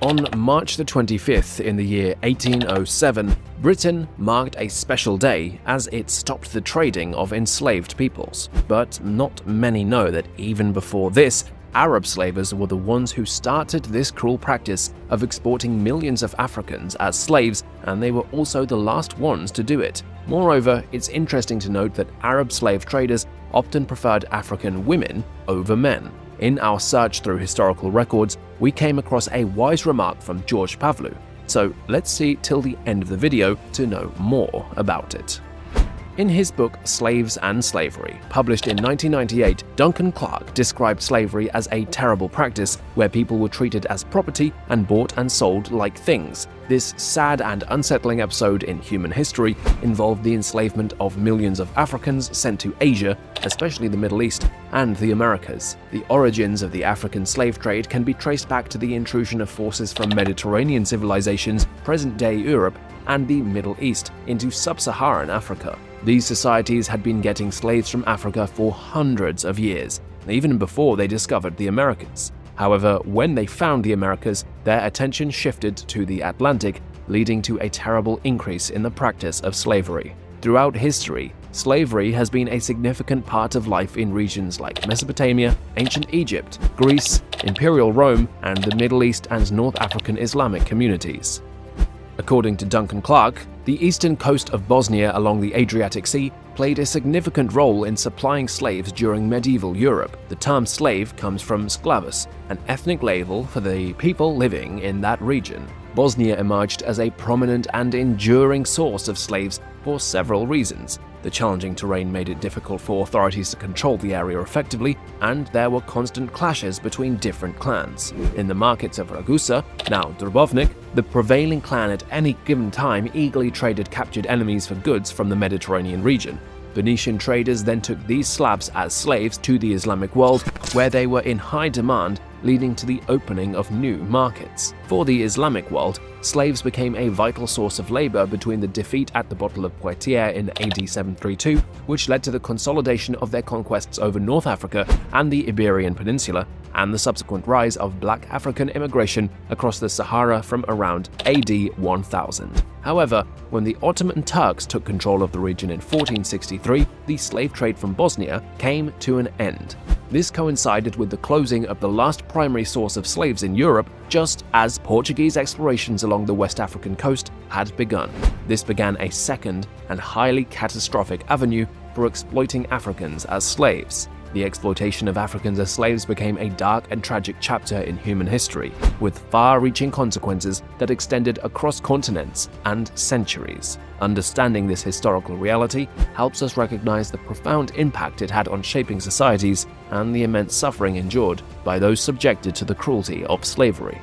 On March the 25th in the year 1807, Britain marked a special day as it stopped the trading of enslaved peoples. But not many know that even before this, Arab slavers were the ones who started this cruel practice of exporting millions of Africans as slaves, and they were also the last ones to do it. Moreover, it's interesting to note that Arab slave traders often preferred African women over men. In our search through historical records, we came across a wise remark from George Pavlou, so let's see till the end of the video to know more about it. In his book Slaves and Slavery, published in 1998, Duncan Clark described slavery as a terrible practice where people were treated as property and bought and sold like things. This sad and unsettling episode in human history involved the enslavement of millions of Africans sent to Asia, especially the Middle East and the Americas. The origins of the African slave trade can be traced back to the intrusion of forces from Mediterranean civilizations, present-day Europe, and the Middle East into sub-Saharan Africa. These societies had been getting slaves from Africa for hundreds of years, even before they discovered the Americas. However, when they found the Americas, their attention shifted to the Atlantic, leading to a terrible increase in the practice of slavery. Throughout history, slavery has been a significant part of life in regions like Mesopotamia, ancient Egypt, Greece, Imperial Rome, and the Middle East and North African Islamic communities. According to Duncan Clark, the eastern coast of Bosnia along the Adriatic Sea played a significant role in supplying slaves during medieval Europe. The term slave comes from sklavus, an ethnic label for the people living in that region. Bosnia emerged as a prominent and enduring source of slaves for several reasons. The challenging terrain made it difficult for authorities to control the area effectively, and there were constant clashes between different clans. In the markets of Ragusa, now Dubrovnik, the prevailing clan at any given time eagerly traded captured enemies for goods from the Mediterranean region. Venetian traders then took these Slavs as slaves to the Islamic world, where they were in high demand, leading to the opening of new markets. For the Islamic world, slaves became a vital source of labor between the defeat at the Battle of Poitiers in AD 732, which led to the consolidation of their conquests over North Africa and the Iberian Peninsula, and the subsequent rise of black African immigration across the Sahara from around AD 1000. However, when the Ottoman Turks took control of the region in 1463, the slave trade from Bosnia came to an end. This coincided with the closing of the last primary source of slaves in Europe, just as Portuguese explorations along the West African coast had begun. This began a second and highly catastrophic avenue for exploiting Africans as slaves. The exploitation of Africans as slaves became a dark and tragic chapter in human history, with far-reaching consequences that extended across continents and centuries. Understanding this historical reality helps us recognize the profound impact it had on shaping societies and the immense suffering endured by those subjected to the cruelty of slavery.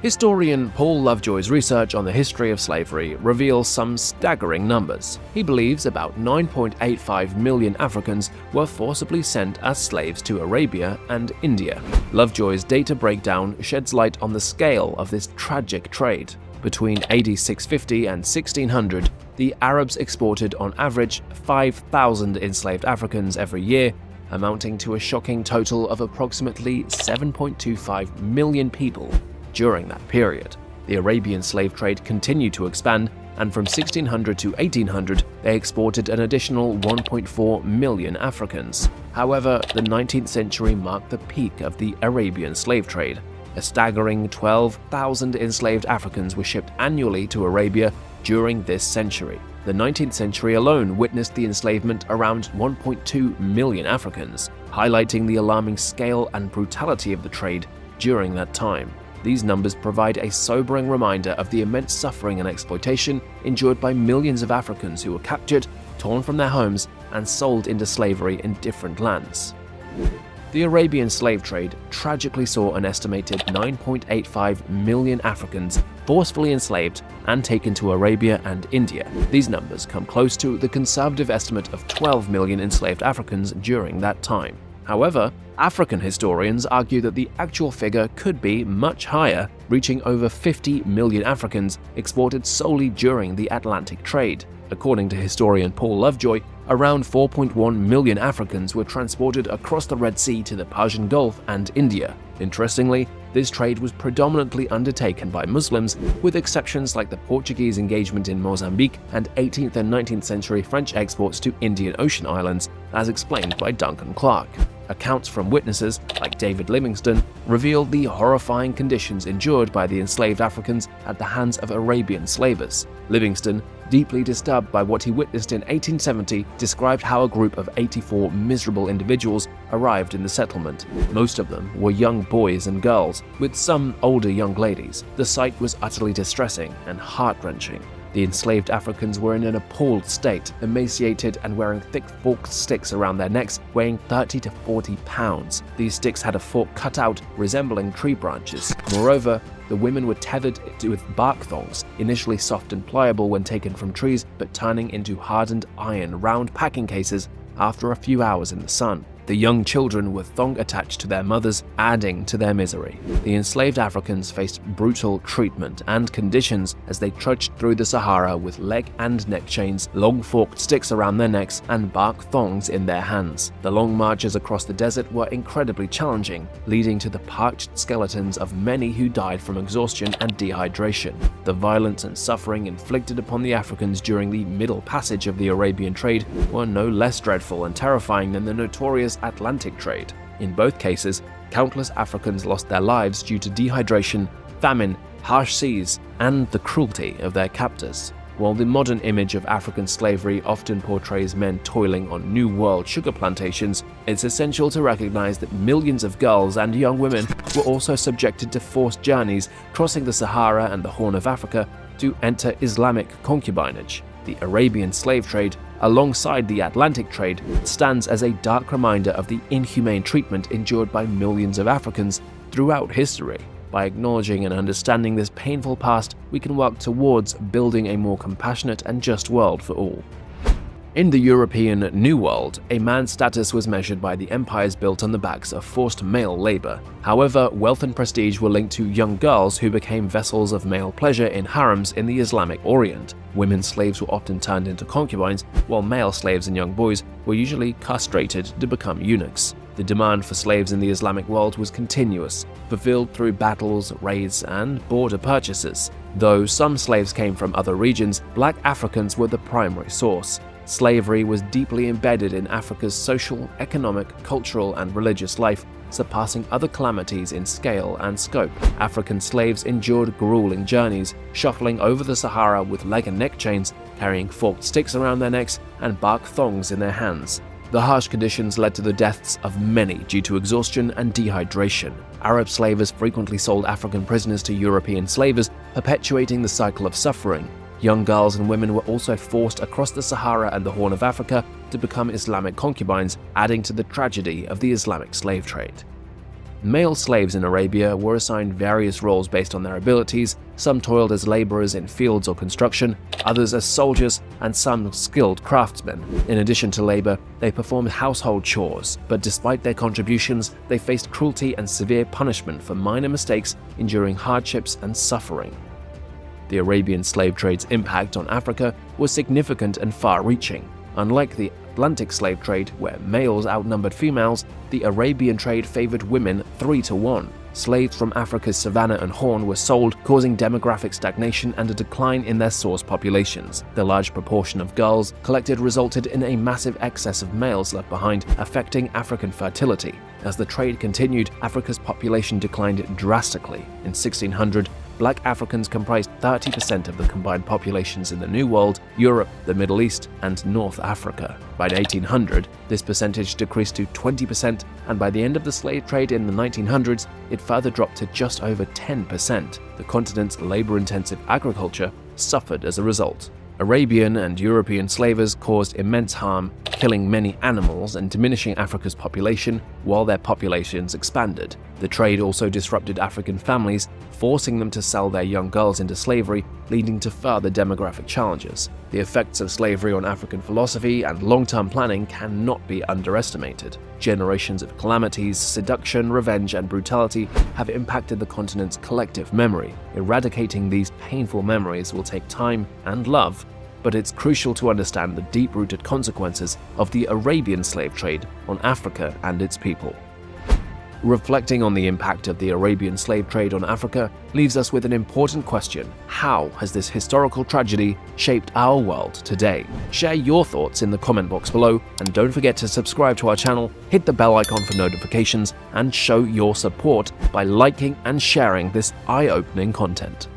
Historian Paul Lovejoy's research on the history of slavery reveals some staggering numbers. He believes about 9.85 million Africans were forcibly sent as slaves to Arabia and India. Lovejoy's data breakdown sheds light on the scale of this tragic trade. Between AD 650 and 1600, the Arabs exported on average 5,000 enslaved Africans every year, amounting to a shocking total of approximately 7.25 million people. During that period, the Arabian slave trade continued to expand, and from 1600 to 1800, they exported an additional 1.4 million Africans. However, the 19th century marked the peak of the Arabian slave trade. A staggering 12,000 enslaved Africans were shipped annually to Arabia during this century. The 19th century alone witnessed the enslavement around 1.2 million Africans, highlighting the alarming scale and brutality of the trade during that time. These numbers provide a sobering reminder of the immense suffering and exploitation endured by millions of Africans who were captured, torn from their homes, and sold into slavery in different lands. The Arabian slave trade tragically saw an estimated 9.85 million Africans forcefully enslaved and taken to Arabia and India. These numbers come close to the conservative estimate of 12 million enslaved Africans during that time. However, African historians argue that the actual figure could be much higher, reaching over 50 million Africans exported solely during the Atlantic trade. According to historian Paul Lovejoy, around 4.1 million Africans were transported across the Red Sea to the Persian Gulf and India. Interestingly, this trade was predominantly undertaken by Muslims, with exceptions like the Portuguese engagement in Mozambique and 18th and 19th century French exports to Indian Ocean islands, as explained by Duncan Clark. Accounts from witnesses, like David Livingstone, revealed the horrifying conditions endured by the enslaved Africans at the hands of Arabian slavers. Livingstone, deeply disturbed by what he witnessed in 1870, described how a group of 84 miserable individuals arrived in the settlement. Most of them were young boys and girls, with some older young ladies. The sight was utterly distressing and heart-wrenching. The enslaved Africans were in an appalled state, emaciated and wearing thick forked sticks around their necks, weighing 30 to 40 pounds. These sticks had a fork cut out, resembling tree branches. Moreover, the women were tethered with bark thongs, initially soft and pliable when taken from trees, but turning into hardened iron round packing cases after a few hours in the sun. The young children were thong attached to their mothers, adding to their misery. The enslaved Africans faced brutal treatment and conditions as they trudged through the Sahara with leg and neck chains, long forked sticks around their necks, and bark thongs in their hands. The long marches across the desert were incredibly challenging, leading to the parched skeletons of many who died from exhaustion and dehydration. The violence and suffering inflicted upon the Africans during the Middle Passage of the Arabian trade were no less dreadful and terrifying than the notorious Atlantic trade. In both cases, countless Africans lost their lives due to dehydration, famine, harsh seas, and the cruelty of their captors. While the modern image of African slavery often portrays men toiling on New World sugar plantations, it's essential to recognize that millions of girls and young women were also subjected to forced journeys crossing the Sahara and the Horn of Africa to enter Islamic concubinage. The Arabian slave trade, alongside the Atlantic trade, stands as a dark reminder of the inhumane treatment endured by millions of Africans throughout history. By acknowledging and understanding this painful past, we can work towards building a more compassionate and just world for all. In the European New World, a man's status was measured by the empires built on the backs of forced male labor. However, wealth and prestige were linked to young girls who became vessels of male pleasure in harems in the Islamic Orient. Women slaves were often turned into concubines, while male slaves and young boys were usually castrated to become eunuchs. The demand for slaves in the Islamic world was continuous, fulfilled through battles, raids, and border purchases. Though some slaves came from other regions, black Africans were the primary source. Slavery was deeply embedded in Africa's social, economic, cultural, and religious life, surpassing other calamities in scale and scope. African slaves endured grueling journeys, shuffling over the Sahara with leg and neck chains, carrying forked sticks around their necks and bark thongs in their hands. The harsh conditions led to the deaths of many due to exhaustion and dehydration. Arab slavers frequently sold African prisoners to European slavers, perpetuating the cycle of suffering. Young girls and women were also forced across the Sahara and the Horn of Africa to become Islamic concubines, adding to the tragedy of the Islamic slave trade. Male slaves in Arabia were assigned various roles based on their abilities. Some toiled as laborers in fields or construction, others as soldiers, and some skilled craftsmen. In addition to labor, they performed household chores, but despite their contributions, they faced cruelty and severe punishment for minor mistakes, enduring hardships and suffering. The Arabian slave trade's impact on Africa was significant and far-reaching. Unlike the Atlantic slave trade, where males outnumbered females, the Arabian trade favored women 3-to-1. Slaves from Africa's Savannah and Horn were sold, causing demographic stagnation and a decline in their source populations. The large proportion of girls collected resulted in a massive excess of males left behind, affecting African fertility. As the trade continued, Africa's population declined drastically. In 1600, Black Africans comprised 30% of the combined populations in the New World, Europe, the Middle East, and North Africa. By 1800, this percentage decreased to 20%, and by the end of the slave trade in the 1900s, it further dropped to just over 10%. The continent's labor-intensive agriculture suffered as a result. Arabian and European slavers caused immense harm, killing many animals and diminishing Africa's population while their populations expanded. The trade also disrupted African families, forcing them to sell their young girls into slavery, leading to further demographic challenges. The effects of slavery on African philosophy and long-term planning cannot be underestimated. Generations of calamities, seduction, revenge, and brutality have impacted the continent's collective memory. Eradicating these painful memories will take time and love, but it's crucial to understand the deep-rooted consequences of the Arabian slave trade on Africa and its people. Reflecting on the impact of the Arabian slave trade on Africa leaves us with an important question: how has this historical tragedy shaped our world today? Share your thoughts in the comment box below, and don't forget to subscribe to our channel, hit the bell icon for notifications, and show your support by liking and sharing this eye-opening content.